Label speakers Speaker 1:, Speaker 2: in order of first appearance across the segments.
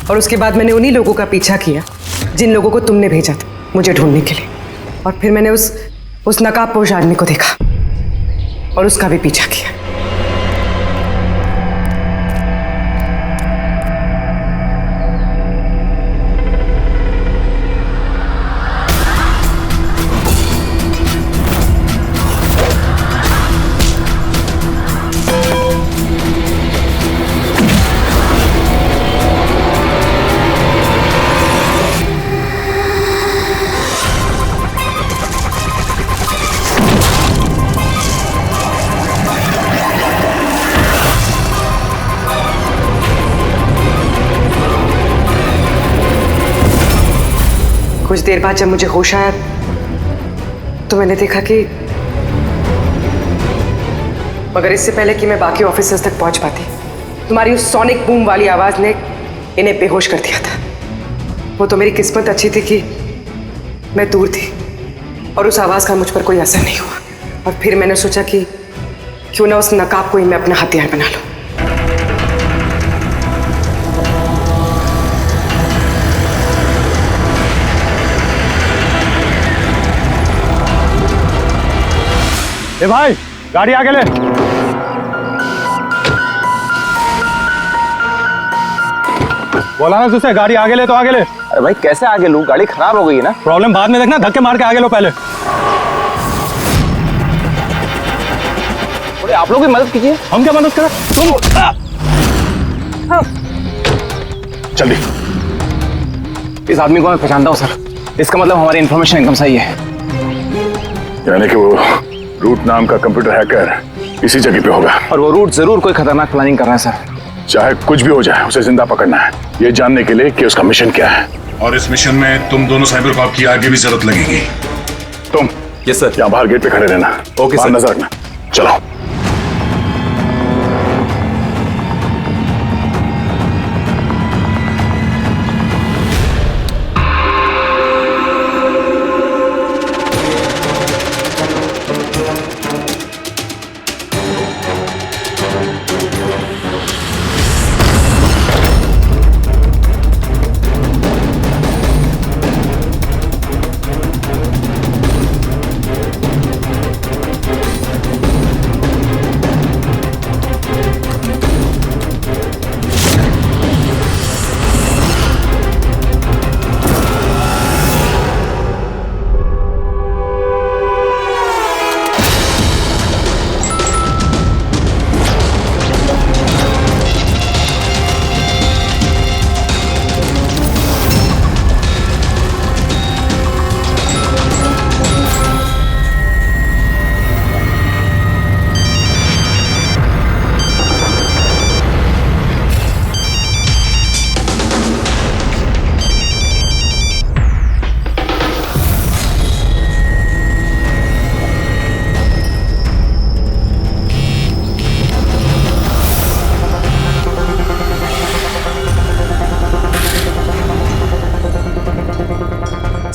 Speaker 1: और उसके बाद मैंने उन्हीं लोगों का पीछा किया जिन लोगों को तुमने भेजा था मुझे ढूंढने के लिए। और फिर मैंने उस नकाबपोश आदमी को देखा और उसका भी पीछा किया। कुछ देर बाद जब मुझे होश आया तो मैंने देखा कि मगर इससे पहले कि मैं बाकी ऑफिसर्स तक पहुंच पाती तुम्हारी उस सोनिक बूम वाली आवाज ने इन्हें बेहोश कर दिया था। वो तो मेरी किस्मत अच्छी थी कि मैं दूर थी और उस आवाज का मुझ पर कोई असर नहीं हुआ। और फिर मैंने सोचा कि क्यों ना उस नकाब को ही मैं अपना हथियार बना लूं।
Speaker 2: ए भाई, गाड़ी आगे ले। बोला ना तुझसे, गाड़ी आगे ले तो आगे ले।
Speaker 3: अरे भाई कैसे आगे लूं, गाड़ी खराब हो गई है ना।
Speaker 2: प्रॉब्लम बाद में देखना, धक्के मार के आगे लो पहले।
Speaker 3: अरे आप लोग भी मदद कीजिए।
Speaker 2: हम क्या मदद करें, तुम
Speaker 3: जल्दी। इस आदमी को मैं पहचानता हूँ सर, इसका मतलब हमारी इन्फॉर्मेशन एकदम सही है।
Speaker 4: यानी कि वो रूट नाम का कंप्यूटर हैकर इसी जगह पे होगा
Speaker 3: और वो रूट जरूर कोई खतरनाक प्लानिंग कर रहा है सर।
Speaker 4: चाहे कुछ भी हो जाए उसे जिंदा पकड़ना है, ये जानने के लिए कि उसका मिशन क्या है।
Speaker 5: और इस मिशन में तुम दोनों साइबर कॉप की आगे भी जरूरत लगेगी।
Speaker 4: तुम
Speaker 3: यस सर।
Speaker 4: यहाँ बाहर गेट पे खड़े रहना।
Speaker 3: ओके
Speaker 4: बाहर
Speaker 3: सर।
Speaker 4: नजर रखना। चलो।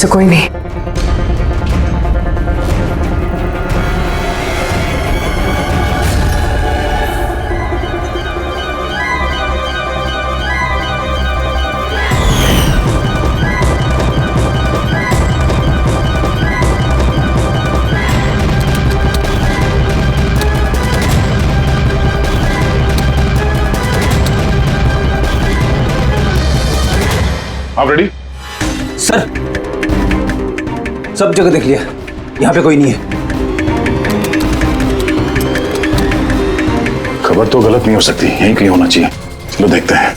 Speaker 1: तो कोई नहीं।
Speaker 4: आप रेडी?
Speaker 3: सर सब जगह देख लिया, यहाँ पे कोई नहीं है।
Speaker 4: खबर तो गलत नहीं हो सकती, यहीं कहीं होना चाहिए। चलो देखते हैं।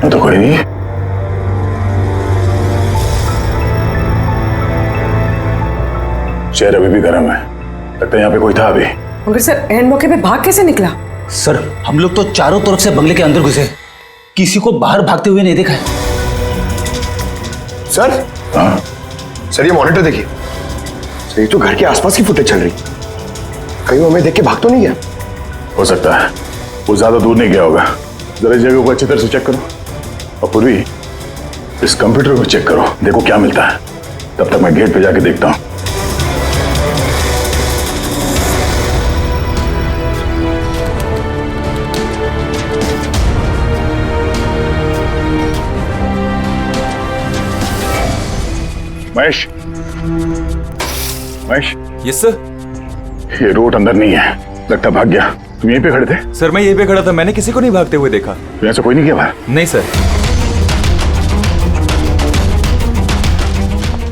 Speaker 4: तो कोई नहीं। शहर अभी भी गर्म है, लगता है यहाँ पे कोई था अभी।
Speaker 1: मगर सर एन मौके पे भाग कैसे निकला?
Speaker 3: सर हम लोग तो चारों तरफ से बंगले के अंदर घुसे, किसी को बाहर भागते हुए नहीं देखा है।
Speaker 6: सर
Speaker 4: हाँ
Speaker 6: सर ये मॉनिटर देखिए, ये तो घर के आसपास की फुटेज चल रही, कहीं वो हमें देख के भाग तो नहीं गया?
Speaker 4: हो सकता है वो ज्यादा दूर नहीं गया होगा। जरा इस जगह को अच्छी तरह से चेक करो, और पूर्वी इस कंप्यूटर को चेक करो, देखो क्या मिलता है। तब तक मैं गेट पे जाके देखता हूँ। Mahesh, Mahesh,
Speaker 7: yes sir.
Speaker 4: ये रूट अंदर नहीं है, लगता भाग गया। तुम यहीं पे खड़े थे?
Speaker 7: सर मैं यहीं पे खड़ा था, मैंने किसी को नहीं भागते हुए देखा।
Speaker 4: तो यहाँ से कोई नहीं गया बाहर?
Speaker 7: नहीं सर।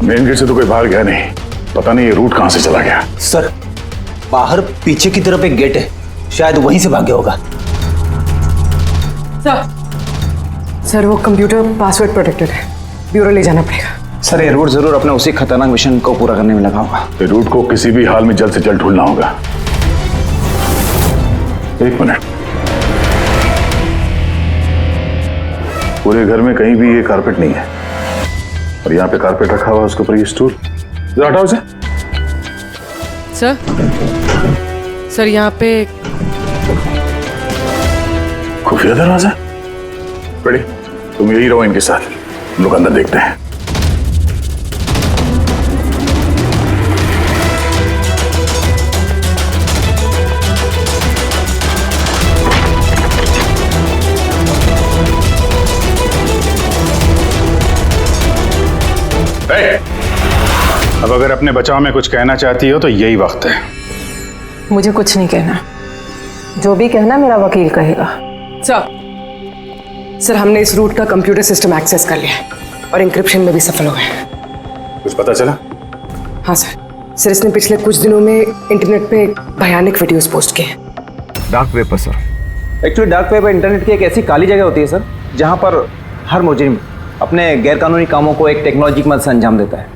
Speaker 4: मेन गेट से तो कोई बाहर गया नहीं, पता नहीं ये रूट कहां से चला गया।
Speaker 8: सर बाहर पीछे की तरफ एक गेट है, शायद वहीं से भागे होगा।
Speaker 1: सर वो कंप्यूटर पासवर्ड प्रोटेक्टेड है, ब्यूरो ले जाना पड़ेगा।
Speaker 3: सर ये रूट जरूर अपने उसी खतरनाक मिशन को पूरा करने में लगा होगा।
Speaker 4: ये रूट को किसी भी हाल में जल्द से जल्द ढूंढना होगा। एक मिनट, पूरे घर में कहीं भी ये कारपेट नहीं है, और यहाँ पे कारपेट रखा हुआ है, उसके ऊपर ये स्टूल। जरा हटाओ इसे।
Speaker 1: सर यहाँ पे
Speaker 4: खुफिया दरवाजा। बड़ी, तुम यही रहो इनके साथ, हम लोग अंदर देखते हैं।
Speaker 2: अब अगर अपने बचाव में कुछ कहना चाहती हो तो यही वक्त है।
Speaker 9: मुझे कुछ नहीं कहना, जो भी कहना मेरा वकील कहेगा।
Speaker 1: सर हमने इस रूट का कंप्यूटर सिस्टम एक्सेस कर लिया है और इंक्रिप्शन में भी सफल हो गए।
Speaker 2: कुछ पता चला?
Speaker 1: हाँ सर इसने पिछले कुछ दिनों में इंटरनेट पे भयानक वीडियोस पोस्ट किए।
Speaker 3: डार्क वेब पर sir. Actually dark web internet की एक ऐसी काली जगह होती है सर, जहाँ पर हर मुजरिम अपने गैरकानूनी कामों को एक टेक्नोलॉजी की मदद से अंजाम देता है,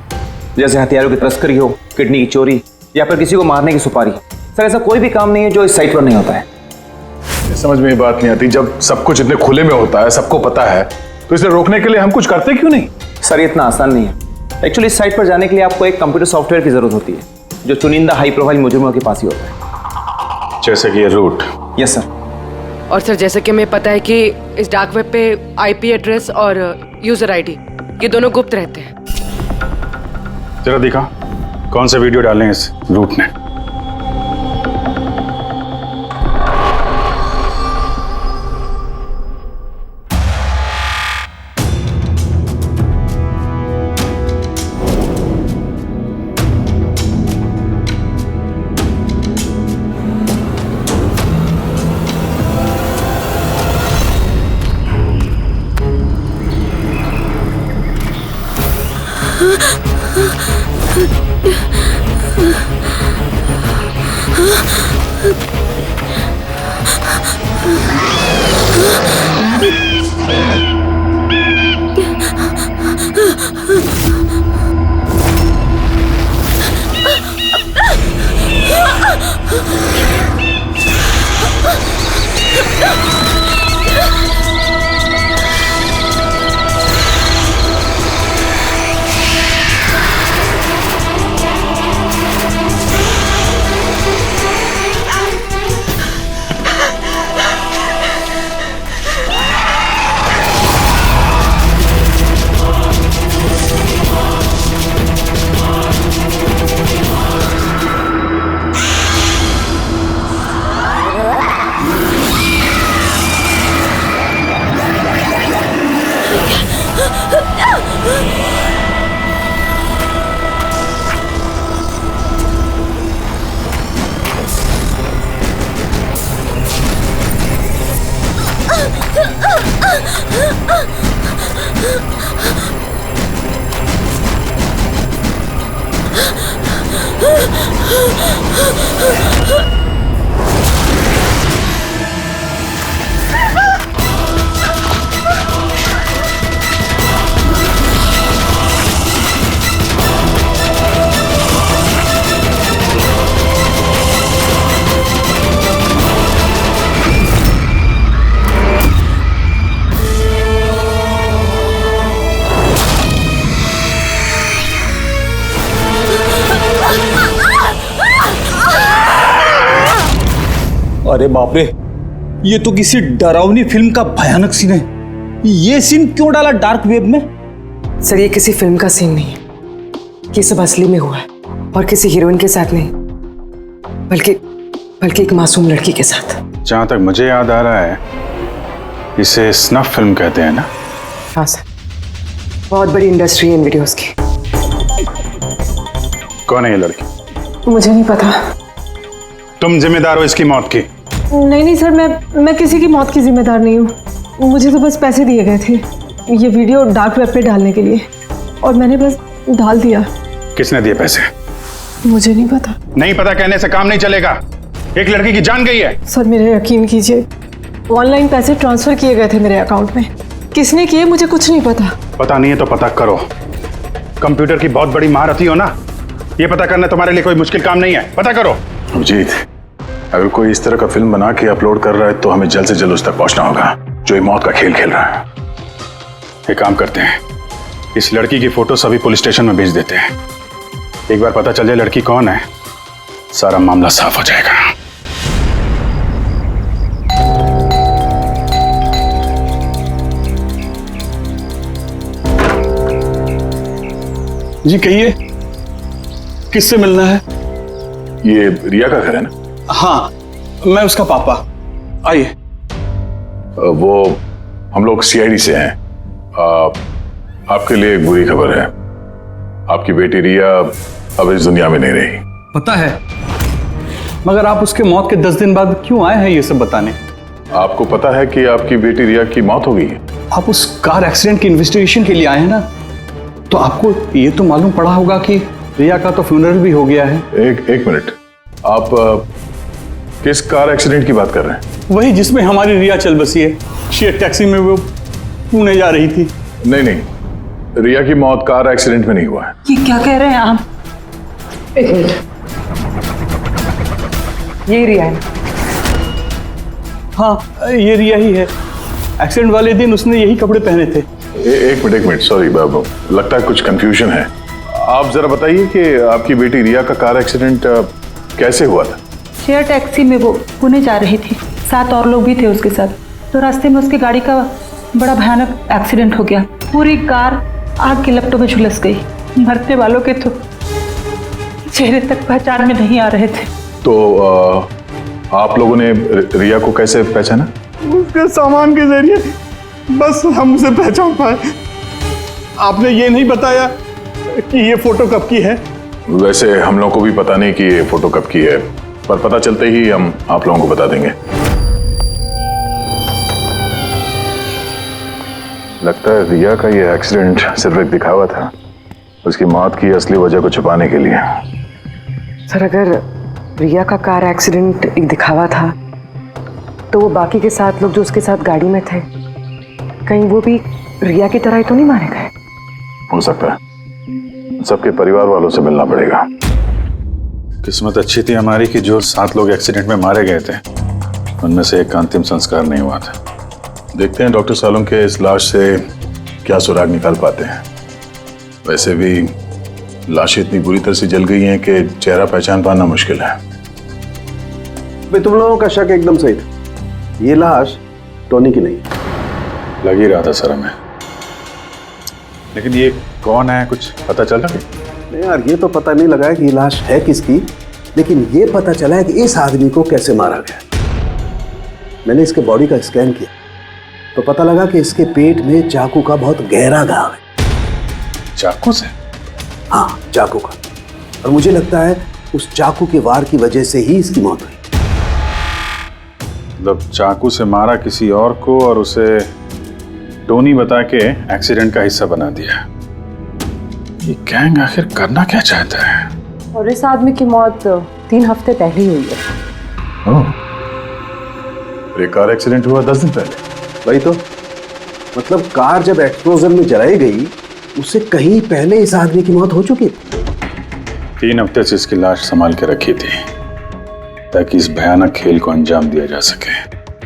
Speaker 3: जैसे हथियारों की तस्करी हो, किडनी की चोरी, या फिर किसी को मारने की सुपारी। सर ऐसा कोई भी काम नहीं है जो इस साइट पर नहीं होता है।
Speaker 4: समझ में ये बात नहीं आती, जब सब कुछ इतने खुले में होता है, सबको पता है, तो इसे रोकने के लिए हम कुछ करते क्यों नहीं?
Speaker 3: सर ये इतना आसान नहीं है। एक्चुअली इस साइट पर जाने के लिए आपको एक कंप्यूटर सॉफ्टवेयर की जरूरत होती है, जो चुनिंदा हाई प्रोफाइल मुजरिमों के पास ही होता है।
Speaker 2: जैसे कि ये रूट।
Speaker 3: Yes sir.
Speaker 1: और सर जैसे कि हमें पता है कि इस डार्क वेब पे आईपी एड्रेस और यूजर आईडी ये दोनों गुप्त रहते हैं।
Speaker 2: जरा दिखा कौन से वीडियो डाले हैं इस रूट ने।
Speaker 10: Ah!
Speaker 8: अरे बाप रे, ये तो किसी डरावनी फिल्म का भयानक सीन है। ये सीन क्यों डाला डार्क वेब में?
Speaker 1: सर ये किसी फिल्म का सीन नहीं है, ये सब असली में हुआ है और किसी हीरोइन के साथ नहीं, बल्कि एक मासूम लड़की के साथ।
Speaker 2: जहां तक मुझे याद आ रहा है इसे स्नफ फिल्म कहते हैं ना?
Speaker 1: हाँ सर, बहुत बड़ी इंडस्ट्री है इन वीडियोस की।
Speaker 2: कौन है ये लड़की?
Speaker 9: मुझे नहीं पता।
Speaker 2: तुम जिम्मेदार हो इसकी मौत की?
Speaker 9: नहीं सर, मैं किसी की मौत की जिम्मेदार नहीं हूँ। मुझे तो बस पैसे दिए गए थे ये वीडियो डार्क वेब पे डालने के लिए, और मैंने बस डाल दिया।
Speaker 2: किसने दिए पैसे?
Speaker 9: मुझे नहीं पता।
Speaker 2: नहीं पता कहने से काम नहीं चलेगा। एक लड़की की जान गई है।
Speaker 9: सर मेरे यकीन कीजिए, ऑनलाइन पैसे ट्रांसफर किए गए थे मेरे अकाउंट में। किसने किए मुझे कुछ नहीं पता।
Speaker 2: पता नहीं है तो पता करो। कंप्यूटर की बहुत बड़ी महारथी हो ना, ये पता करना तुम्हारे लिए कोई मुश्किल काम नहीं है। पता करो।
Speaker 4: अभिजीत, अगर कोई इस तरह का फिल्म बना के अपलोड कर रहा है तो हमें जल्द से जल्द उस तक पहुंचना होगा जो ये मौत का खेल खेल रहा है।
Speaker 2: एक काम करते हैं, इस लड़की की फोटो सभी पुलिस स्टेशन में भेज देते हैं। एक बार पता चल जाए लड़की कौन है, सारा मामला साफ हो जाएगा।
Speaker 6: जी कहिए, किससे मिलना है?
Speaker 4: ये रिया का घर है ना?
Speaker 6: हाँ, मैं उसका पापा। आइए।
Speaker 4: वो हम लोग सीआईडी से हैं। आपके लिए एक बुरी खबर है। आपकी बेटी रिया अब इस दुनिया में नहीं रही।
Speaker 6: पता है, मगर आप उसके मौत के 10 दिन बाद क्यों आए हैं ये सब बताने?
Speaker 4: आपको पता है कि आपकी बेटी रिया की मौत हो गई है?
Speaker 6: आप उस कार एक्सीडेंट की इन्वेस्टिगेशन के लिए आए हैं ना, तो आपको ये तो मालूम पड़ा होगा कि रिया का तो फ्यूनरल भी हो गया है।
Speaker 4: एक मिनट, आप किस कार एक्सीडेंट की बात कर रहे हैं?
Speaker 6: वही जिसमें हमारी रिया चल बसी है। शेयर टैक्सी में वो पुणे जा रही थी।
Speaker 4: नहीं, रिया की मौत कार एक्सीडेंट में नहीं हुआ है।
Speaker 9: ये क्या कह रहे हैं आप?
Speaker 1: एक मिनट, ये रिया है।
Speaker 6: हाँ, ये रिया ही है। एक्सीडेंट वाले दिन उसने यही कपड़े पहने थे।
Speaker 4: एक मिनट, सॉरी बाबू, लगता है कुछ कंफ्यूजन है। आप जरा बताइए कि आपकी बेटी रिया का कार एक्सीडेंट कैसे हुआ था?
Speaker 10: शेयर टैक्सी में वो पुणे जा रही थी, 7 और लोग भी थे उसके साथ। तो रास्ते में उसकी गाड़ी का बड़ा भयानक एक्सीडेंट हो गया। पूरी कार आग की लपटों में झुलस गई। मरने वालों के तो चेहरे तक पहचान में नहीं आ रहे थे।
Speaker 4: तो आप लोगों ने रिया को कैसे पहचाना?
Speaker 6: उसके सामान के जरिए बस हम उसे पहचान पाए। आपने ये नहीं बताया कि ये फोटो कब की है?
Speaker 4: वैसे हम लोगों को भी पता नहीं कि ये फोटो कब की है, पर पता चलते ही हम आप लोगों को बता देंगे। लगता है रिया का ये एक्सीडेंट सिर्फ एक दिखावा था, उसकी मौत की असली वजह को छुपाने के लिए।
Speaker 1: सर अगर रिया का कार एक्सीडेंट एक दिखावा था तो वो बाकी के 7 लोग जो उसके साथ गाड़ी में थे, कहीं वो भी रिया की तरह ही तो नहीं मारे गए?
Speaker 4: हो सकता है, सबके परिवार वालों से मिलना पड़ेगा।
Speaker 2: किस्मत अच्छी थी हमारी कि जो 7 लोग एक्सीडेंट में मारे गए थे उनमें से एक का अंतिम संस्कार नहीं हुआ था।
Speaker 4: देखते हैं डॉक्टर सालों के इस लाश से क्या सुराग निकाल पाते हैं। वैसे भी लाशें इतनी बुरी तरह से जल गई हैं कि चेहरा पहचान पाना मुश्किल है।
Speaker 11: भाई तुम लोगों का शक एकदम सही था, ये लाश टोनी की नहीं।
Speaker 2: लग ही रहा था सर हमें, लेकिन ये कौन है कुछ पता चल रहा है?
Speaker 11: नहीं यार, ये तो पता नहीं लगा है कि ये लाश है किसकी, लेकिन ये पता चला है कि इस आदमी को कैसे मारा गया। मैंने इसके बॉडी का स्कैन किया तो पता लगा कि इसके पेट में चाकू का बहुत गहरा घाव है।
Speaker 2: चाकू से?
Speaker 11: हाँ, चाकू का। और मुझे लगता है उस चाकू के वार की वजह से ही इसकी मौत हुई।
Speaker 2: मतलब चाकू से मारा किसी और को और उसे टोनी बता के एक्सीडेंट का हिस्सा बना दिया। ये गैंग आखिर करना क्या चाहता है?
Speaker 9: और इस आदमी की मौत 3 हफ्ते पहले ही हुई है।
Speaker 4: ये कार एक्सीडेंट हुआ 10 दिन पहले।
Speaker 11: वही तो, मतलब कार जब एक्सप्लोजन में जलाई गई उससे कहीं पहले इस आदमी की मौत हो चुकी थी।
Speaker 2: 3 हफ्ते से इसकी लाश संभाल के रखी थी ताकि इस भयानक खेल को अंजाम दिया जा सके।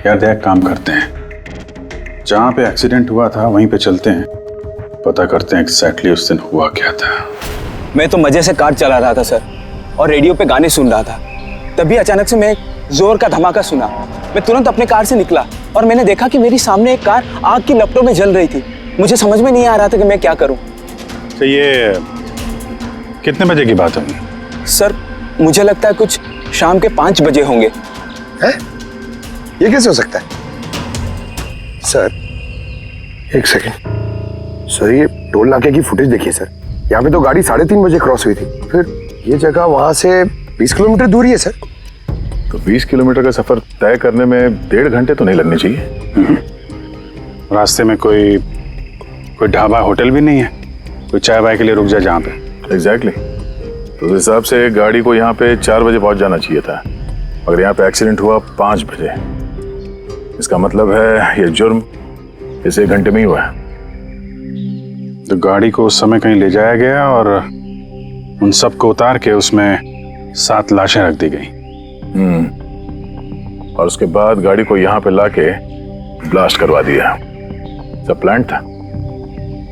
Speaker 2: यार देख, काम करते हैं, जहां पे एक्सीडेंट हुआ था वहीं पे चलते हैं, पता करते हैं एग्जैक्टली उस दिन हुआ क्या था।
Speaker 8: मैं तो मजे से कार चला रहा था सर, और रेडियो पे गाने सुन रहा था। तभी अचानक से मैं
Speaker 3: जोर का धमाका सुना। मैं तुरंत अपने कार से निकला और मैंने देखा कि मेरी सामने एक कार आग की लपटों में जल रही थी। मुझे समझ में नहीं आ रहा था कि मैं क्या करूं।
Speaker 2: तो ये कितने बजे की बात है?
Speaker 3: सर मुझे लगता है कुछ शाम के 5 बजे होंगे।
Speaker 11: है? ये कैसे हो सकता है? सर एक सेकंड सर, ये टोल नाके की फुटेज देखिए सर। यहाँ पे तो गाड़ी 3:30 बजे क्रॉस हुई थी। फिर ये जगह वहां से 20 किलोमीटर दूर ही है सर।
Speaker 4: तो 20 किलोमीटर का सफर तय करने में 1.5 घंटे तो नहीं लगने चाहिए।
Speaker 2: रास्ते में कोई ढाबा होटल भी नहीं है, कोई चाय वाय के लिए रुक जाए जहाँ पे।
Speaker 4: एग्जैक्टली। तो उस हिसाब से गाड़ी को यहाँ पे 4 बजे पहुंच जाना चाहिए था, मगर यहाँ पे एक्सीडेंट हुआ 5 बजे। इसका मतलब है ये जुर्म इस 1 घंटे में ही हुआ है।
Speaker 2: तो गाड़ी को उस समय कहीं ले जाया गया और उन सबको उतार के उसमें 7 लाशें रख दी गई।
Speaker 4: और उसके बाद गाड़ी को यहाँ पे लाके ब्लास्ट करवा दिया। सब प्लान था।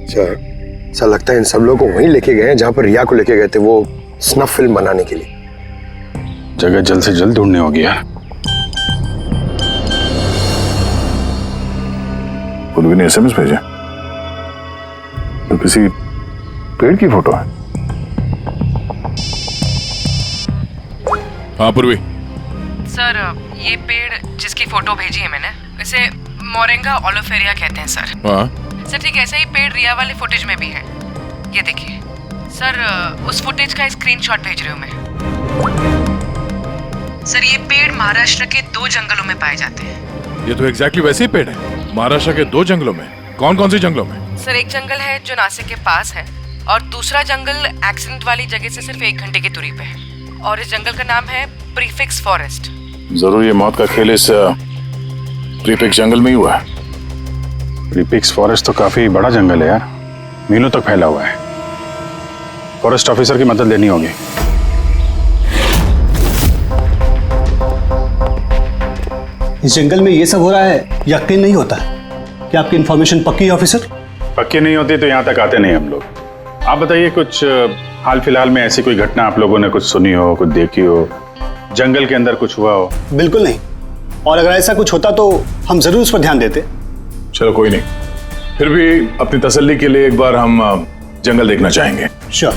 Speaker 11: सर ऐसा लगता है इन सब लोगों को वहीं लेके गए हैं जहां पर रिया को लेके गए थे, वो स्नफ फिल्म बनाने के लिए।
Speaker 2: जगह जल्द से जल्द ढूंढनी होगी यार।
Speaker 4: पूर्वी ने SMS भेजा तो किसी पेड़ की फोटो है।
Speaker 5: हाँ पूर्वी।
Speaker 1: सर ये पेड़ जिसकी फोटो भेजी है मैंने, इसे मोरिंगा ओलिफेरिया कहते हैं सर।
Speaker 5: हाँ
Speaker 1: सर ठीक ऐसा ही पेड़ रिया वाले फुटेज में भी है। ये देखिए सर, उस फुटेज का स्क्रीनशॉट भेज रही हूँ मैं। सर ये पेड़ महाराष्ट्र के 2 जंगलों में पाए जाते हैं।
Speaker 5: ये तो एग्जैक्टली वैसे ही पेड़ है। महाराष्ट्र के 2 जंगलों में? कौन कौन से जंगलों में?
Speaker 1: सर एक जंगल है जो नासिक के पास है और दूसरा जंगल एक्सीडेंट वाली जगह से सिर्फ 1 घंटे की दूरी पे है और इस जंगल का नाम है प्रीफिक्स फॉरेस्ट।
Speaker 4: जरूर ये मौत का खेल इस प्रीफिक्स जंगल में ही हुआ है।
Speaker 2: प्रीफिक्स फॉरेस्ट तो काफी बड़ा जंगल है यार, मीलों तक फैला हुआ है। फॉरेस्ट ऑफिसर की मदद लेनी होगी।
Speaker 8: इस जंगल में ये सब हो रहा है, यकीन नहीं होता है। क्या आपकी इंफॉर्मेशन पक्की है ऑफिसर?
Speaker 2: पक्की नहीं होती तो यहाँ तक आते नहीं हम लोग। आप बताइए कुछ हाल फिलहाल में ऐसी कोई घटना आप लोगों ने कुछ सुनी हो, कुछ देखी हो, जंगल के अंदर कुछ हुआ हो?
Speaker 8: बिल्कुल नहीं, और अगर ऐसा कुछ होता तो हम जरूर उस पर ध्यान देते।
Speaker 4: चलो कोई नहीं, फिर भी अपनी तसल्ली के लिए एक बार हम जंगल देखना चाहेंगे।
Speaker 8: श्योर।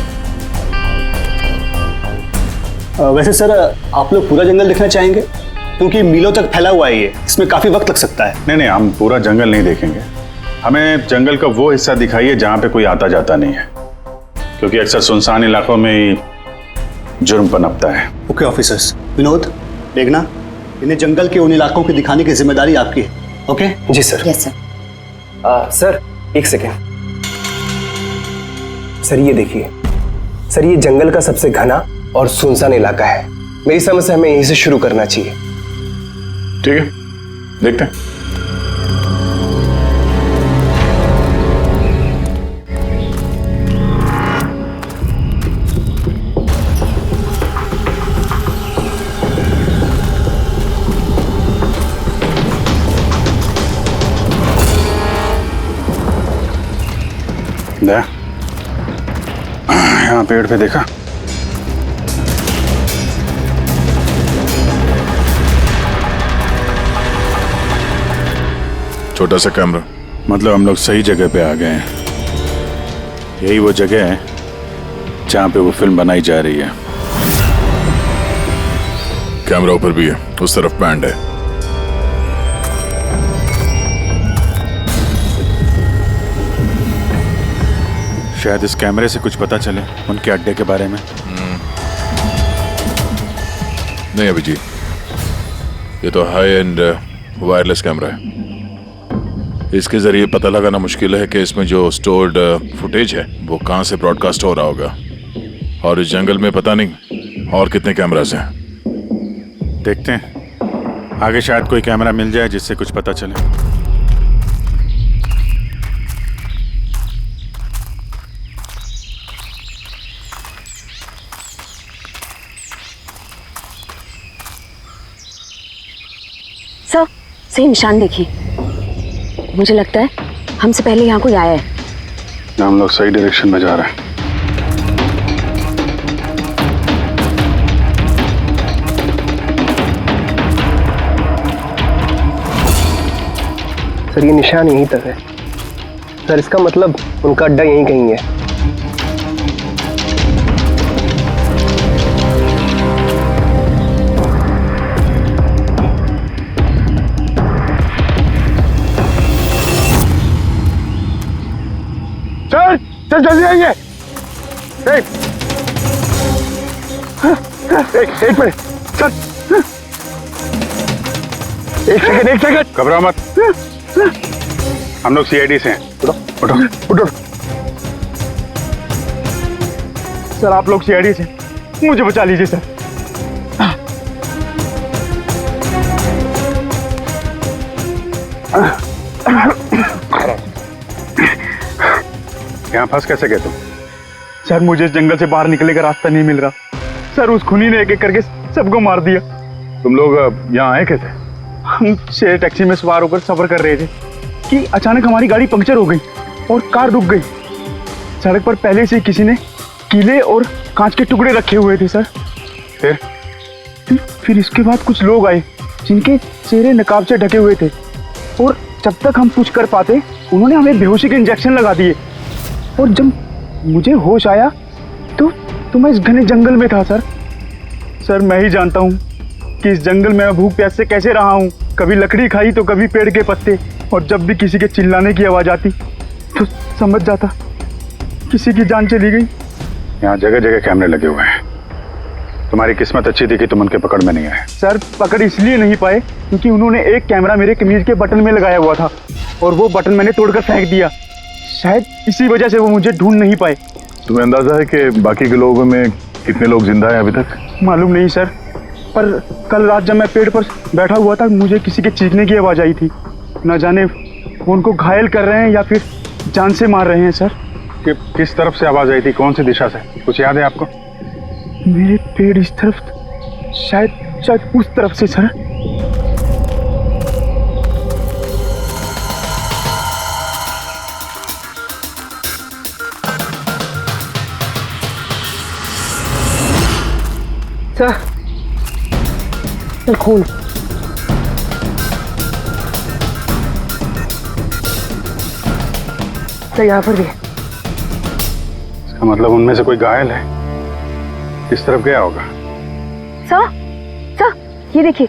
Speaker 8: वैसे सर आप लोग पूरा जंगल देखना चाहेंगे? क्योंकि मीलों तक फैला हुआ है ये, इसमें काफी वक्त लग सकता है।
Speaker 2: नहीं, हम पूरा जंगल नहीं देखेंगे। हमें जंगल का वो हिस्सा दिखाइए जहाँ पे कोई आता जाता नहीं है, क्योंकि अक्सर सुनसान इलाकों में ही जुर्म पनपता है।
Speaker 8: Okay officers. विनोद, देखना, इन्हें जंगल के उन इलाकों की दिखाने की जिम्मेदारी आपकी है। ओके?
Speaker 3: जी सर।
Speaker 12: Yes sir.
Speaker 3: सर एक सेकेंड। सर ये देखिए, सर ये जंगल का सबसे घना और सुनसान इलाका है। मेरी समझ से हमें यहीं से शुरू करना चाहिए।
Speaker 4: ठीक है, देखते हैं।
Speaker 2: यहाँ पेड़ पे देखा?
Speaker 5: छोटा सा कैमरा।
Speaker 2: मतलब हम लोग सही जगह पे आ गए हैं। यही वो जगह है जहाँ पे वो फिल्म बनाई जा रही है।
Speaker 5: कैमरा ऊपर भी है, उस तरफ बैंड है।
Speaker 2: शायद इस कैमरे से कुछ पता चले उनके अड्डे के बारे में।
Speaker 5: नहीं अभिजीत, ये तो हाई एंड वायरलेस कैमरा है। इसके जरिए पता लगाना मुश्किल है कि इसमें जो स्टोर्ड फुटेज है वो कहाँ से ब्रॉडकास्ट हो रहा होगा, और इस जंगल में पता नहीं और कितने कैमरास हैं।
Speaker 2: देखते हैं, आगे शायद कोई कैमरा मिल जाए जिससे कुछ पता चले।
Speaker 12: सर सही निशान देखिए, मुझे लगता है हमसे पहले यहाँ कोई आया है।
Speaker 2: हम लोग सही डायरेक्शन में जा रहे हैं।
Speaker 13: सर ये निशान यहीं तक है सर, इसका मतलब उनका अड्डा यहीं कहीं है।
Speaker 6: चल चल जल्दी आइए। एक मिनट चल, एक सेकंड
Speaker 2: घबराओ मत, हम लोग सीआईडी से हैं। उठो उठो उठो।
Speaker 6: सर आप लोग सीआईडी से, मुझे बचा लीजिए सर।
Speaker 2: यहाँ फंस कैसे गए तुम?
Speaker 6: सर मुझे इस जंगल से बाहर निकलने का रास्ता नहीं मिल रहा सर, उस खूनी ने एक एक करके सबको मार दिया।
Speaker 2: तुम लोग यहाँ आए कैसे?
Speaker 6: हम शेर टैक्सी में सवार होकर सफर कर रहे थे कि अचानक हमारी गाड़ी पंक्चर हो गई और कार रुक गई। सड़क पर पहले से किसी ने कीले और कांच के टुकड़े रखे हुए थे सर। फिर इसके बाद कुछ लोग आए जिनके चेहरे नकाब से ढके हुए थे और जब तक हम कुछ कर पाते उन्होंने हमें बेहोशी के इंजेक्शन लगा दिए। और जब मुझे होश आया तो मैं इस घने जंगल में था सर। सर मैं ही जानता हूँ कि इस जंगल में मैं भूख प्यास से कैसे रहा हूँ। कभी लकड़ी खाई तो कभी पेड़ के पत्ते, और जब भी किसी के चिल्लाने की आवाज़ आती तो समझ जाता किसी की जान चली गई।
Speaker 2: यहाँ जगह जगह कैमरे लगे हुए हैं। तुम्हारी किस्मत अच्छी थी कि तुम उनके पकड़ में नहीं आए।
Speaker 6: सर पकड़ इसलिए नहीं पाए क्योंकि उन्होंने एक कैमरा मेरे कमीज के बटन में लगाया हुआ था और वो बटन मैंने तोड़कर फेंक दिया। शायद इसी वजह से वो मुझे ढूंढ नहीं पाए।
Speaker 4: तुम्हें अंदाजा है कि बाकी के लोगों में कितने लोग जिंदा हैं अभी तक?
Speaker 6: मालूम नहीं सर, पर कल रात जब मैं पेड़ पर बैठा हुआ था मुझे किसी के चीखने की आवाज़ आई थी। न जाने वो उनको घायल कर रहे हैं या फिर जान से मार रहे हैं सर।
Speaker 2: किस तरफ से आवाज़ आई थी, कौन सी दिशा से, कुछ याद है आपको?
Speaker 6: मेरे पेड़ इस तरफ, शायद उस तरफ से सर।
Speaker 1: सर खून, सर यहाँ पर भी है।
Speaker 2: इसका मतलब उनमें से कोई घायल है। किस तरफ गया होगा?
Speaker 12: सर ये देखिए,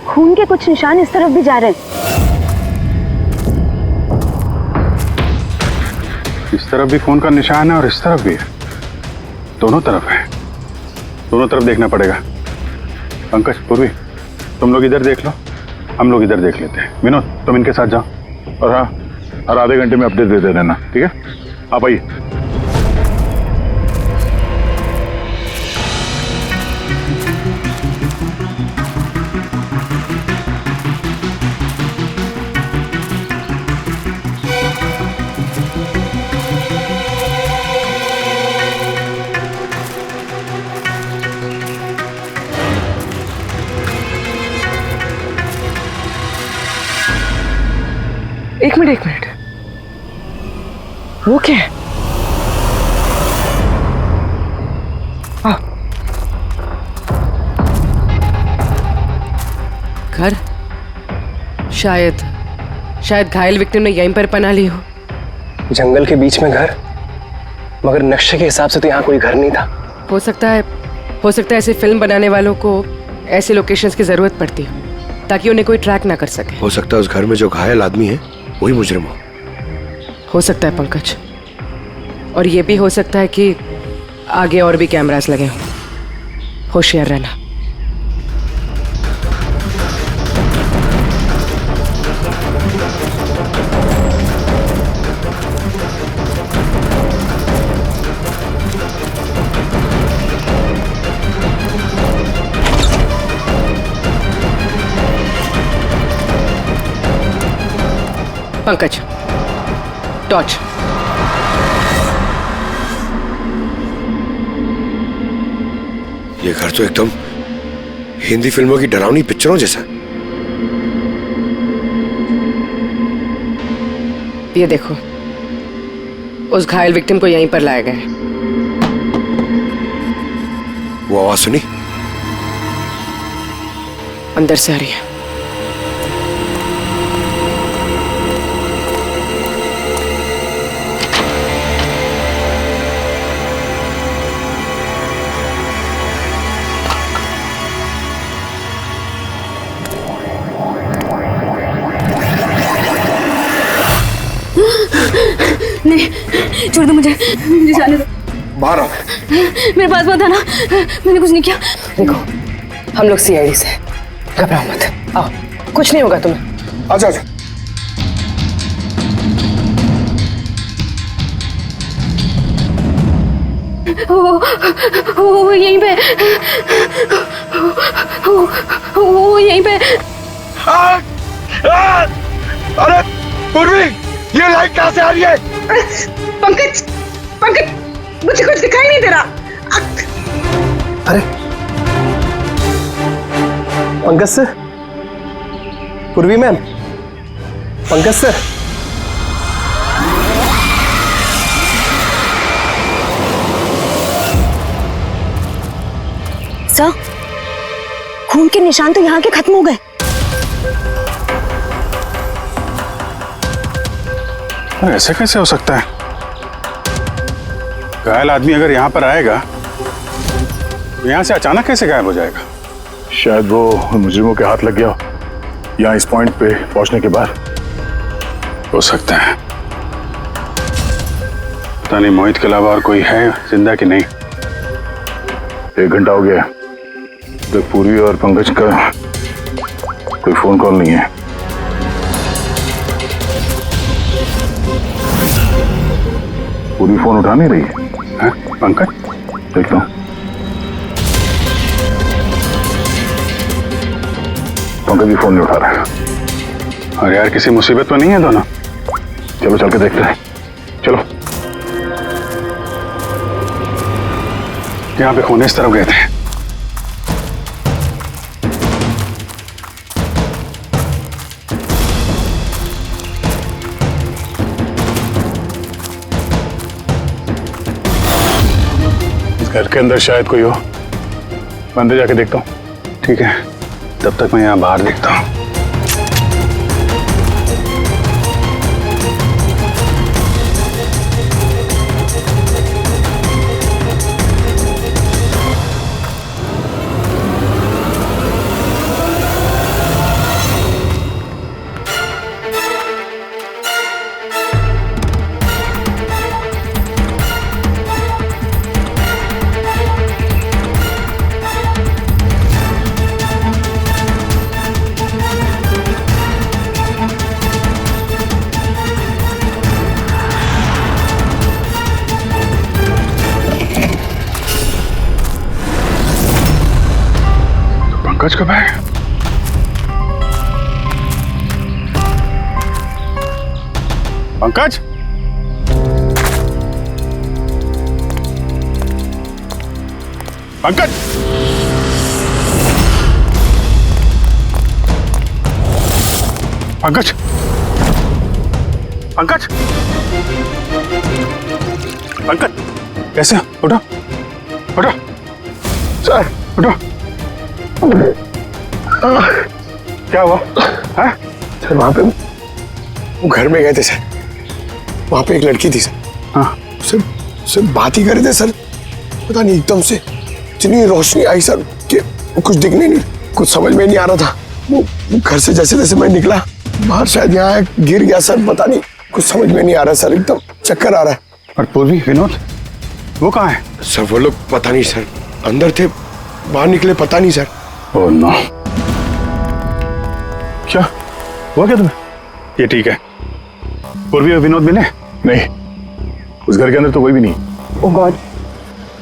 Speaker 12: खून के कुछ निशान इस तरफ भी जा रहे हैं।
Speaker 2: इस तरफ भी खून का निशान है और इस तरफ भी है, दोनों तरफ है। दोनों तरफ देखना पड़ेगा। पंकज, पूर्वी, तुम लोग इधर देख लो, हम लोग इधर देख लेते हैं। विनोद तुम इनके साथ जाओ, और हाँ हर आधे घंटे में अपडेट दे देना, ठीक है? आप आइए।
Speaker 1: एक मिनट, वो क्या है? घर, शायद घायल विक्टिम ने यहीं पर पनाह ली हो।
Speaker 13: जंगल के बीच में घर, मगर नक्शे के हिसाब से तो यहाँ कोई घर नहीं था।
Speaker 1: हो सकता है ऐसे फिल्म बनाने वालों को ऐसे लोकेशंस की जरूरत पड़ती हो ताकि उन्हें कोई ट्रैक ना कर सके।
Speaker 14: हो सकता है उस घर में जो घायल आदमी है वही मुजरिम
Speaker 1: हो सकता है पंकज, और ये भी हो सकता है कि आगे और भी कैमरास लगे हों। होशियार रहना। पंकज, टॉर्च।
Speaker 14: ये घर तो एकदम हिंदी फिल्मों की डरावनी पिक्चरों जैसा।
Speaker 1: ये देखो, उस घायल विक्टिम को यहीं पर लाया गया है।
Speaker 14: वो आवाज सुनी?
Speaker 1: अंदर से आ रही है।
Speaker 12: नहीं छोड़ दो, मुझे जाने दो।
Speaker 14: बाहर आओ।
Speaker 12: मेरे पास मत आना, मैंने कुछ नहीं किया।
Speaker 1: देखो, हम लोग सीआईडी से, घबराओ मत। आओ, कुछ नहीं होगा तुम्हें।
Speaker 14: आजा आजा।
Speaker 12: वो यहीं पे, वो यहीं पे।
Speaker 14: अरे पूर्वी, ये लाइट कहाँ से आ रही है?
Speaker 1: पंकज, पंकज, मुझे कुछ दिखाई नहीं दे रहा।
Speaker 11: अरे पंकज सर, पूर्वी मैम, पंकज सर।
Speaker 12: सर, खून के निशान तो यहाँ के खत्म हो गए।
Speaker 2: ऐसे कैसे हो सकता है? घायल आदमी अगर यहाँ पर आएगा तो यहाँ से अचानक कैसे गायब हो जाएगा?
Speaker 4: शायद वो मुजरिमों के हाथ लग गया हो यहाँ इस पॉइंट पे पहुंचने के बाद।
Speaker 2: हो सकता है। पता नहीं मोहित के अलावा और कोई है जिंदा कि नहीं।
Speaker 4: 1 घंटा हो गया तो पूर्वी और पंकज का कोई फोन कॉल नहीं है। पूरी फोन उठा नहीं रही है।
Speaker 2: पंकज,
Speaker 4: देखता हूँ। पंकज भी फोन नहीं उठा रहा है।
Speaker 2: और यार किसी मुसीबत में नहीं है दोनों?
Speaker 4: चलो चल के देखते हैं। चलो।
Speaker 2: यहाँ पे खून इस तरफ गए थे।
Speaker 4: घर के अंदर शायद कोई हो। मैं अंदर जाके देखता हूँ।
Speaker 2: ठीक है, तब तक मैं यहाँ बाहर देखता हूँ। पंकज कब आएगा? पंकज, पंकज, पंकज, पंकज, पंकज, कैसे? उठो, उठो, सर, उठो। क्या हुआ?
Speaker 14: सर वहां पे वो घर में गए थे सर। वहां पे एक लड़की थी सर।
Speaker 2: हाँ
Speaker 14: सर बात ही कर रहे थे सर। पता नहीं एकदम से इतनी रोशनी आई सर कि कुछ दिखने नहीं, कुछ समझ में नहीं आ रहा था। वो घर से जैसे जैसे मैं निकला बाहर, शायद यहाँ गिर गया सर। पता नहीं, कुछ समझ में नहीं आ रहा सर, एकदम चक्कर आ रहा है।
Speaker 2: और पूर्वी, विनोद, वो कहाँ है?
Speaker 14: सर वो लोग पता नहीं सर, अंदर थे, बाहर निकले पता नहीं सर।
Speaker 2: Oh no. क्या हुआ क्या तुम्हें? ये ठीक है। पूर्वी और विनोद मिले?
Speaker 4: नहीं, उस घर के अंदर तो कोई भी नहीं।
Speaker 12: ओह गॉड,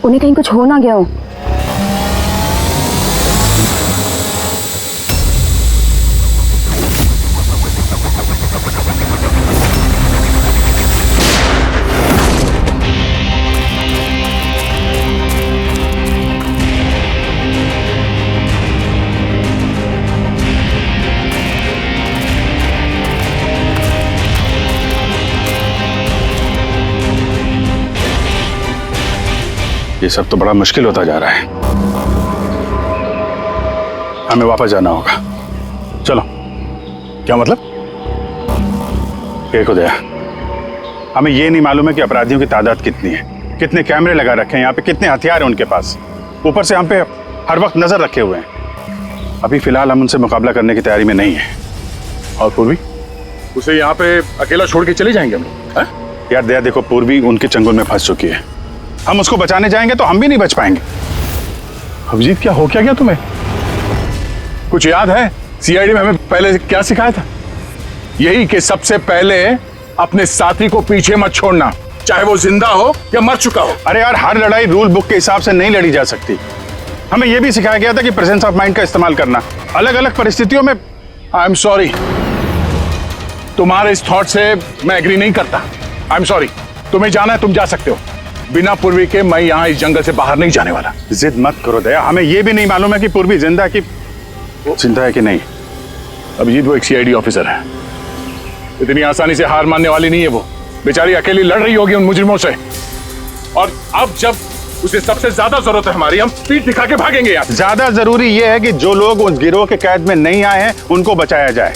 Speaker 12: उन्हें कहीं कुछ हो ना गया हो।
Speaker 2: ये सब तो बड़ा मुश्किल होता जा रहा है। हमें वापस जाना होगा। चलो।
Speaker 4: क्या मतलब?
Speaker 2: देखो दया, हमें ये नहीं मालूम है कि अपराधियों की तादाद कितनी है, कितने कैमरे लगा रखे हैं यहाँ पे, कितने हथियार हैं उनके पास। ऊपर से हम पे हर वक्त नजर रखे हुए हैं। अभी फिलहाल हम उनसे मुकाबला करने की तैयारी में नहीं है।
Speaker 4: और पूर्वी, उसे यहाँ पे अकेला छोड़ के चले जाएंगे हम लोग, हैं?
Speaker 2: यार दया देखो, पूर्वी उनके चंगुल में फंस चुकी है। हम उसको बचाने जाएंगे तो हम भी नहीं बच पाएंगे।
Speaker 4: अभिजीत क्या हो क्या गया तुम्हें? कुछ याद है सीआईडी में हमें पहले क्या सिखाया था? यही कि सबसे पहले अपने साथी को पीछे मत छोड़ना, चाहे वो जिंदा हो या मर चुका हो।
Speaker 2: अरे यार, हर लड़ाई रूल बुक के हिसाब से नहीं लड़ी जा सकती। हमें यह भी सिखाया गया था कि प्रेजेंस ऑफ माइंड का इस्तेमाल करना अलग अलग परिस्थितियों में।
Speaker 4: आई एम सॉरी, तुम्हारे इस थॉट से मैं एग्री नहीं करता। आई एम सॉरी, तुम्हें जाना है तुम जा सकते हो, बिना पूर्वी के मैं यहाँ इस जंगल से बाहर नहीं जाने वाला।
Speaker 2: जिद मत करो दया, हमें यह भी नहीं मालूम है कि पूर्वी जिंदा है कि नहीं।
Speaker 4: अभिजीत वो एक सीआईडी ऑफिसर है, इतनी आसानी से हार मानने वाली नहीं है। वो बेचारी अकेली लड़ रही होगी उन मुजरिमों से, और अब जब उसे सबसे ज्यादा जरूरत है हमारी, हम पीठ दिखा के भागेंगे यार।
Speaker 2: ज्यादा जरूरी यह है कि जो लोग उस गिरोह के कैद में नहीं आए हैं उनको बचाया जाए।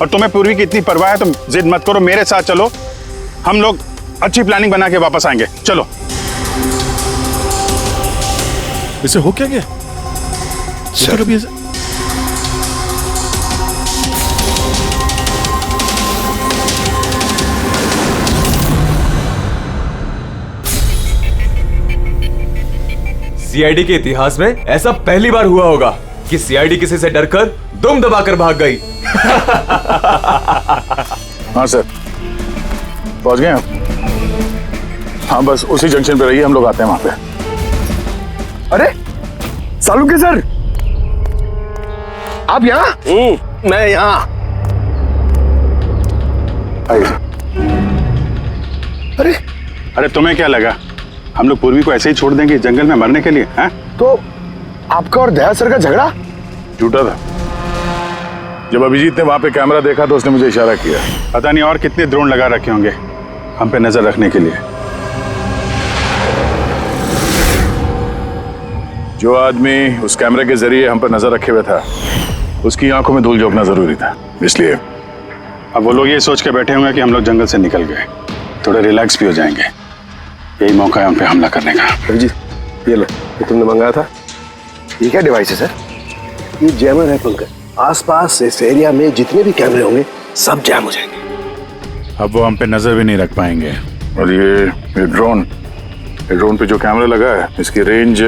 Speaker 2: और तुम्हें पूर्वी की इतनी परवाह है, तुम जिद मत करो, मेरे साथ चलो, हम लोग अच्छी प्लानिंग बना के वापस आएंगे। चलो।
Speaker 5: इसे हो क्या गया?
Speaker 14: सर
Speaker 5: अभी
Speaker 7: सीआईडी के इतिहास में ऐसा पहली बार हुआ होगा कि सीआईडी किसी से डरकर दुम दबाकर भाग गई।
Speaker 4: हाँ सर, पहुंच गए आप? हाँ बस उसी जंक्शन पे रहिए, हम लोग आते हैं वहां पे।
Speaker 14: अरे सालुके सर, आप यहाँ? मैं यहाँ।
Speaker 4: आइए।
Speaker 2: अरे तुम्हें क्या लगा हम लोग पूर्वी को ऐसे ही छोड़ देंगे जंगल में मरने के लिए? हैं?
Speaker 14: तो आपका और दया सर का झगड़ा
Speaker 4: झूठा था। जब अभिजीत ने वहां पे कैमरा देखा तो उसने मुझे इशारा किया।
Speaker 2: पता नहीं और कितने ड्रोन लगा रखे होंगे हम पे नजर रखने के लिए।
Speaker 4: जो आदमी उस कैमरे के जरिए हम पर नजर रखे हुए था, उसकी आंखों में धूल झोंकना जरूरी था, इसलिए।
Speaker 2: अब वो लोग ये सोच के बैठे होंगे कि हम लोग जंगल से निकल गए, थोड़े रिलैक्स भी हो जाएंगे। यही मौका है हम पे हमला करने का।
Speaker 11: अभिजीत, ये लो, ये तुमने मंगाया था।
Speaker 14: ये क्या डिवाइस है सर?
Speaker 11: ये जैमर है पंकज। आसपास इस एरिया में जितने भी कैमरे होंगे सब जैम हो जाएंगे।
Speaker 2: अब वो हम पे नजर भी नहीं रख पाएंगे।
Speaker 4: और ये ड्रोन पे जो कैमरा लगा है, इसकी रेंज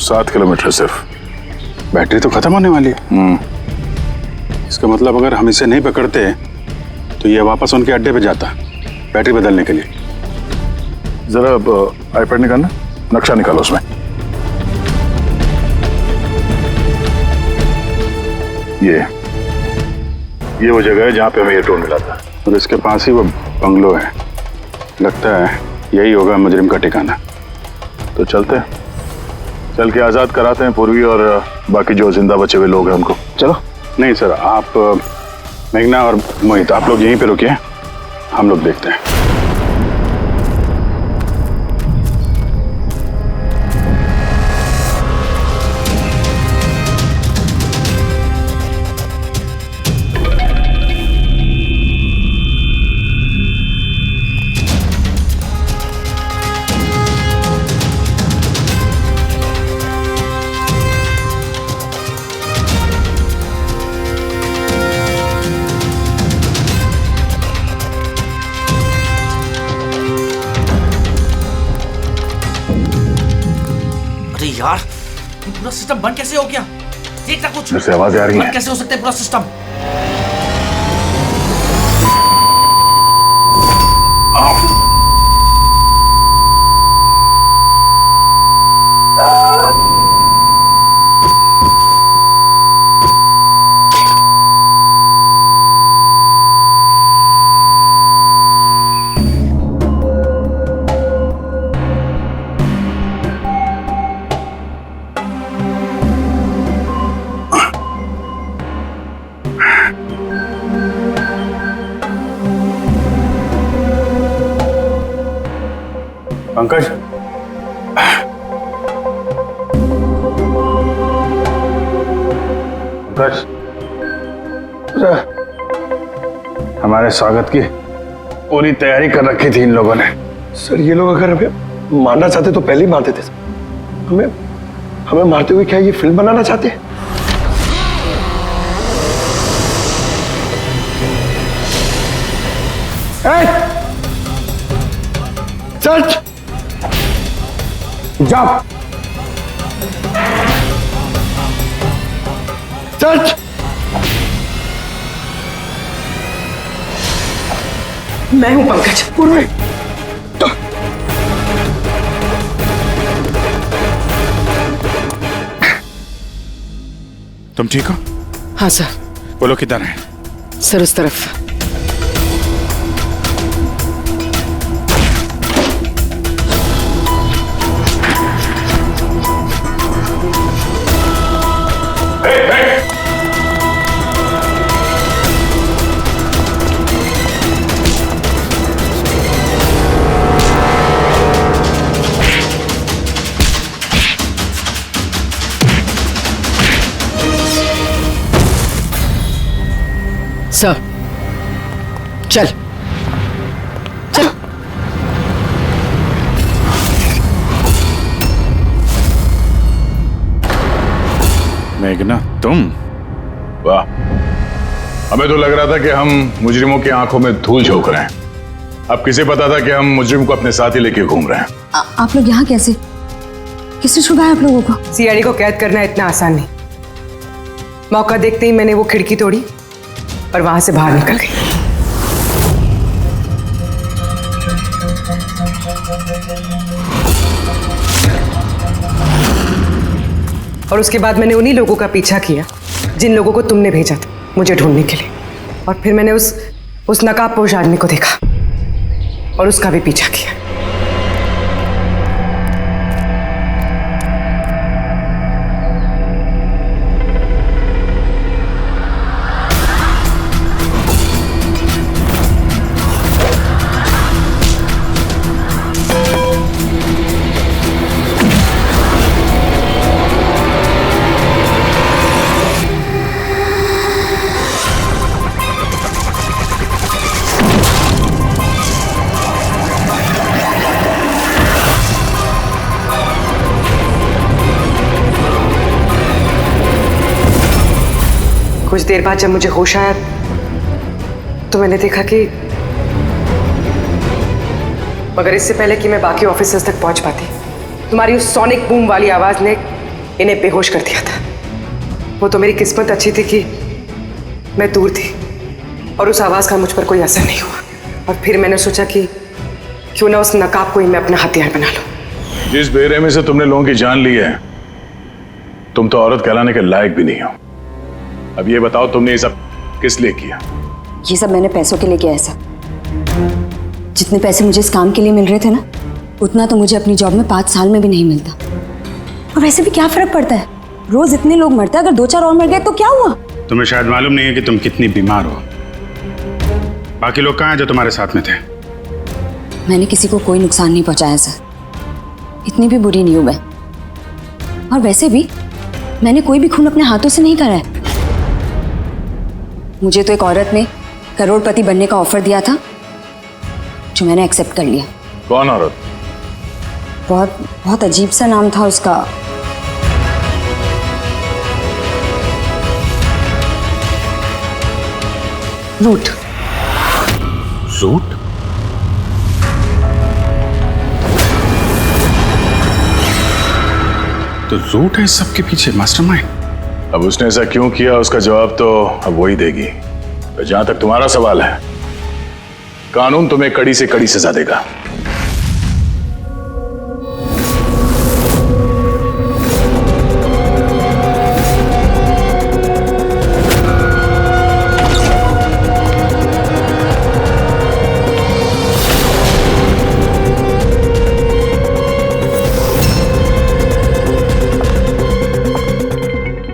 Speaker 4: 7 किलोमीटर सिर्फ।
Speaker 2: बैटरी तो खत्म होने वाली है। इसका मतलब अगर हम इसे नहीं पकड़ते तो ये वापस उनके अड्डे पे जाता बैटरी बदलने के लिए।
Speaker 4: जरा आईपैड निकालना, नक्शा निकालो उसमें। ये वो जगह है जहाँ पे हमें ये ड्रोन मिला था,
Speaker 2: और इसके पास ही वो बंगलो है। लगता है यही होगा मुजरिम का ठिकाना।
Speaker 4: तो चलते हैं, चल के आजाद कराते हैं पूर्वी और बाकी जो जिंदा बचे हुए लोग हैं उनको।
Speaker 11: चलो।
Speaker 2: नहीं सर, आप मेघना और मोहित आप लोग यहीं पे रुकिए, हम लोग देखते हैं।
Speaker 15: यार, पूरा सिस्टम बंद कैसे हो गया? देख ना कुछ।
Speaker 4: जैसे आवाजें आ रही हैं।
Speaker 15: बंद कैसे हो सकता है पूरा सिस्टम?
Speaker 2: पंकज, पंकज, हमारे स्वागत की पूरी तैयारी कर रखी थी इन लोगों ने।
Speaker 14: सर ये लोग अगर हमें मारना चाहते तो पहले ही मार देते। हमें मारते हुए क्या ये फिल्म बनाना चाहते हैं? सच जाओ, सच।
Speaker 1: मैं हूं पंकज।
Speaker 2: तुम ठीक हो?
Speaker 1: हाँ सर।
Speaker 2: बोलो किधर है?
Speaker 1: सर उस तरफ। सर चल चल।
Speaker 2: मेघना तुम?
Speaker 4: वाह, हमें तो लग रहा था कि हम मुजरिमों की आंखों में धूल झोंक रहे हैं। अब किसे पता था कि हम मुजरिम को अपने साथ ही लेके घूम रहे हैं।
Speaker 12: आप लोग यहाँ कैसे? किसने छुड़ाया आप लोगों को?
Speaker 1: सीआईडी को कैद करना इतना आसान नहीं। मौका देखते ही मैंने वो खिड़की तोड़ी और वहां से बाहर निकल गई। और उसके बाद मैंने उन्हीं लोगों का पीछा किया जिन लोगों को तुमने भेजा था मुझे ढूंढने के लिए। और फिर मैंने उस नकाबपोश आदमी को देखा और उसका भी पीछा किया। कुछ देर बाद जब मुझे होश आया तो मैंने देखा कि मगर इससे पहले कि मैं बाकी ऑफिसर्स तक पहुंच पाती तुम्हारी उस सोनिक बूम वाली आवाज ने इन्हें बेहोश कर दिया था। वो तो मेरी किस्मत अच्छी थी कि मैं दूर थी और उस आवाज का मुझ पर कोई असर नहीं हुआ। और फिर मैंने सोचा कि क्यों ना उस नकाब को ही मैं अपना हथियार बना लूं।
Speaker 4: जिस बेरहमी से तुमने लोगों की जान ली है, तुम तो औरत कहलाने के लायक भी नहीं हो। अब ये बताओ तुमने ये सब किस लिए किया?
Speaker 12: ये सब मैंने पैसों के लिए किया है सर। जितने पैसे मुझे इस काम के लिए मिल रहे थे ना, उतना तो मुझे अपनी जॉब में 5 साल में भी नहीं मिलता। और वैसे भी क्या फर्क पड़ता है, रोज इतने लोग मरते हैं, अगर 2-4 और मर गए तो क्या हुआ?
Speaker 2: तुम्हें शायद मालूम नहीं है कि तुम कितनी बीमार हो। बाकी लोग कहाँ हैं जो तुम्हारे साथ में थे?
Speaker 12: मैंने किसी को कोई नुकसान नहीं पहुंचाया सर, इतनी भी बुरी नहीं हूं मैं। और वैसे भी मैंने कोई भी खून अपने हाथों से नहीं करा है। मुझे तो एक औरत ने करोड़पति बनने का ऑफर दिया था जो मैंने एक्सेप्ट कर लिया।
Speaker 4: कौन औरत?
Speaker 12: बहुत अजीब सा नाम था उसका। रूट।
Speaker 2: रूट? तो रूट है इस सब के पीछे मास्टरमाइंड।
Speaker 4: अब उसने ऐसा क्यों किया उसका जवाब तो अब वही देगी। तो जहां तक तुम्हारा सवाल है, कानून तुम्हें कड़ी से कड़ी सजा देगा।